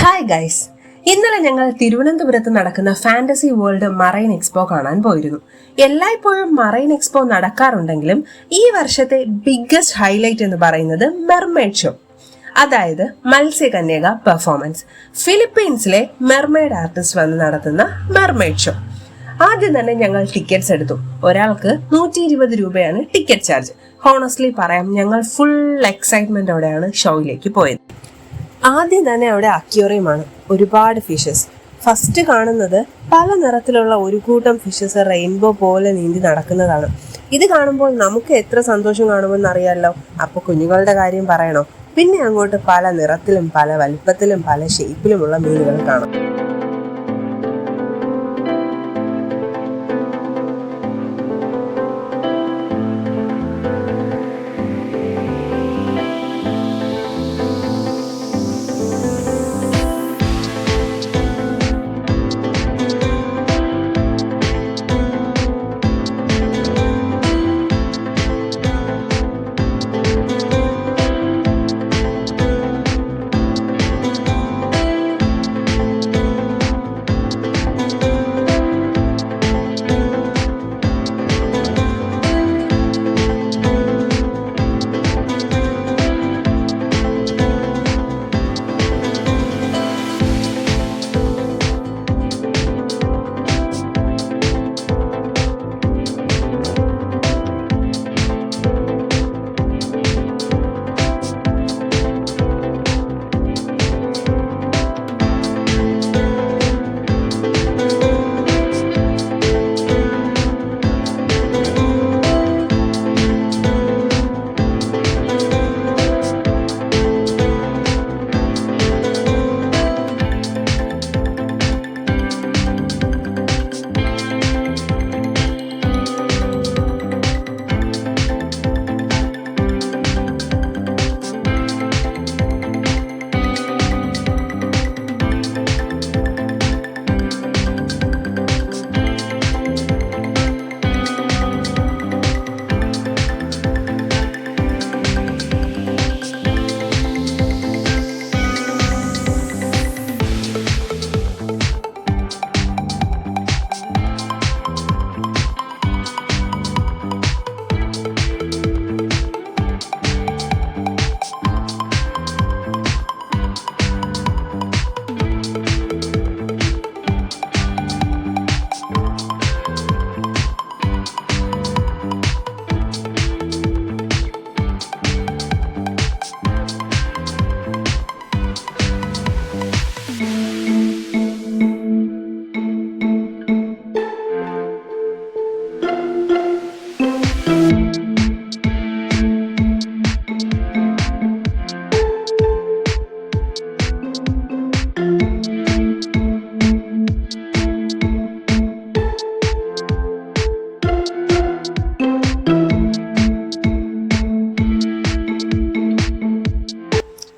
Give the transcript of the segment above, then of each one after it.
Hi guys, ഇന്നലെ ഞങ്ങൾ തിരുവനന്തപുരത്ത് നടക്കുന്ന ഫാന്റസി വേൾഡ് മറൈൻ എക്സ്പോ കാണാൻ പോയിരുന്നു. എല്ലായ്പ്പോഴും മറൈൻ എക്സ്പോ നടക്കാറുണ്ടെങ്കിലും ഈ വർഷത്തെ ബിഗ്ഗസ്റ്റ് ഹൈലൈറ്റ് എന്ന് പറയുന്നത് മെർമെയ്ഡ് ഷോ, അതായത് മത്സ്യകന്യക പെർഫോമൻസ്. ഫിലിപ്പീൻസിലെ മെർമെയ്ഡ് ആർട്ടിസ്റ്റ് വന്ന് നടത്തുന്ന മെർമെയ്ഡ് ഷോ. ആദ്യം തന്നെ ഞങ്ങൾ ടിക്കറ്റ്സ് എടുത്തു. ഒരാൾക്ക് 120 രൂപയാണ് ടിക്കറ്റ് ചാർജ്. ഹോണസ്റ്റ്ലി പറയാം, ഞങ്ങൾ ഫുൾ എക്സൈറ്റ്മെന്റോടെയാണ് ഷോയിലേക്ക് പോയത്. ആദ്യം തന്നെ അവിടെ അക്വേറിയമാണ്, ഒരുപാട് ഫിഷസ്. ഫസ്റ്റ് കാണുന്നത് പല നിറത്തിലുള്ള ഒരു കൂട്ടം ഫിഷസ് റെയിൻബോ പോലെ നീന്തി നടക്കുന്നതാണ്. ഇത് കാണുമ്പോൾ നമുക്ക് എത്ര സന്തോഷം കാണുമെന്ന് അറിയാമല്ലോ. അപ്പോൾ കുഞ്ഞുങ്ങളുടെ കാര്യം പറയണോ? പിന്നെ അങ്ങോട്ട് പല നിറത്തിലും പല വലിപ്പത്തിലും പല ഷേപ്പിലുമുള്ള മീനുകൾ കാണാം.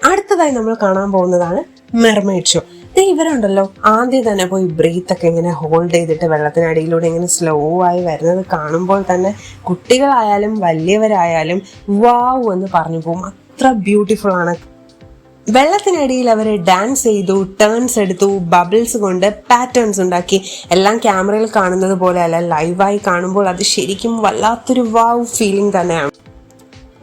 അടുത്തതായി നമ്മൾ കാണാൻ പോകുന്നതാണ് മെർമെയ്ഡ് ഷോ. ഇവരുണ്ടല്ലോ, ആദ്യം തന്നെ പോയി ബ്രീത്ത് ഒക്കെ ഇങ്ങനെ ഹോൾഡ് ചെയ്തിട്ട് വെള്ളത്തിനടിയിലൂടെ ഇങ്ങനെ സ്ലോ ആയി വരുന്നത് കാണുമ്പോൾ തന്നെ കുട്ടികളായാലും വലിയവരായാലും വാവ് എന്ന് പറഞ്ഞു പോകും. അത്ര ബ്യൂട്ടിഫുൾ ആണ്. വെള്ളത്തിനടിയിൽ അവർ ഡാൻസ് ചെയ്തു, ടേൺസ് എടുത്തു, ബബിൾസ് കൊണ്ട് പാറ്റേൺസ് ഉണ്ടാക്കി. എല്ലാം ക്യാമറയിൽ കാണുന്നത് പോലെ അല്ല, ലൈവായി കാണുമ്പോൾ അത് ശരിക്കും വല്ലാത്തൊരു വാവ് ഫീലിംഗ് തന്നെയാണ്.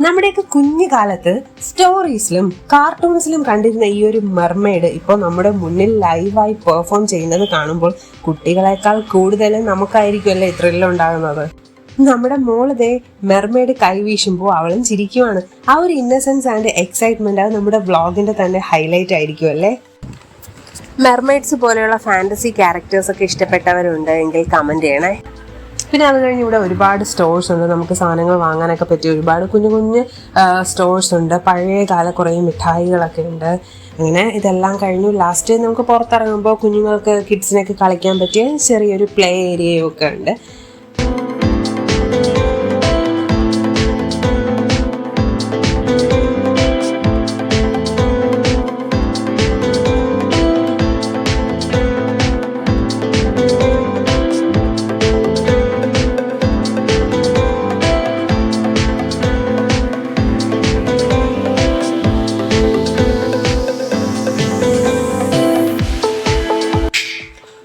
നമ്മുടെയൊക്കെ കുഞ്ഞു കാലത്ത് സ്റ്റോറീസിലും കാർട്ടൂൺസിലും കണ്ടിരുന്ന ഈ ഒരു മെർമെയ്ഡ് ഇപ്പോൾ നമ്മുടെ മുന്നിൽ ലൈവായി പെർഫോം ചെയ്യുന്നത് കാണുമ്പോൾ കുട്ടികളെക്കാൾ കൂടുതൽ നമുക്കായിരിക്കുമല്ലേ ത്രില്ലുണ്ടാകുന്നത്. നമ്മുടെ മോളിതേ മെർമെയ്ഡ് കൈവീശുമ്പോൾ അവളും ചിരിക്കുവാണ്. ആ ഒരു ഇന്നസെൻസ് ആൻഡ് എക്സൈറ്റ്മെന്റ് അത് നമ്മുടെ വ്ളോഗിന്റെ തന്നെ ഹൈലൈറ്റ് ആയിരിക്കും അല്ലേ. മെർമെയ്ഡ്സ് പോലെയുള്ള ഫാന്റസി ക്യാരക്ടേഴ്സ് ഒക്കെ ഇഷ്ടപ്പെട്ടവരുണ്ട് എങ്കിൽ കമന്റ് ചെയ്യണേ. പിന്നെ അത് കഴിഞ്ഞ് ഇവിടെ ഒരുപാട് സ്റ്റോഴ്സ് ഉണ്ട്, നമുക്ക് സാധനങ്ങൾ വാങ്ങാനൊക്കെ പറ്റിയ ഒരുപാട് കുഞ്ഞു കുഞ്ഞ് സ്റ്റോഴ്സ് ഉണ്ട്. പഴയ കാല കുറേ മിഠായികളൊക്കെ ഉണ്ട്. അങ്ങനെ ഇതെല്ലാം കഴിഞ്ഞു ലാസ്റ്റ് നമുക്ക് പുറത്തിറങ്ങുമ്പോൾ കുഞ്ഞുങ്ങൾക്ക് കിഡ്സിനൊക്കെ കളിക്കാൻ പറ്റിയ ചെറിയൊരു പ്ലേ ഏരിയയും ഒക്കെ ഉണ്ട്.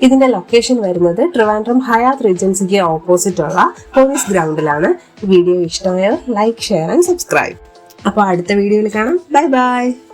ഇതിന്റെ ലൊക്കേഷൻ വരുന്നത് ട്രിവാൻഡ്രം ഹയാത്ത് റീജൻസിക്ക് ഓപ്പോസിറ്റ് ഉള്ള പോലീസ് ഗ്രൗണ്ടിലാണ്. വീഡിയോ ഇഷ്ടമായാൽ ലൈക്ക്, ഷെയർ ആൻഡ് സബ്സ്ക്രൈബ്. അപ്പോൾ അടുത്ത വീഡിയോയിൽ കാണാം. Bye bye.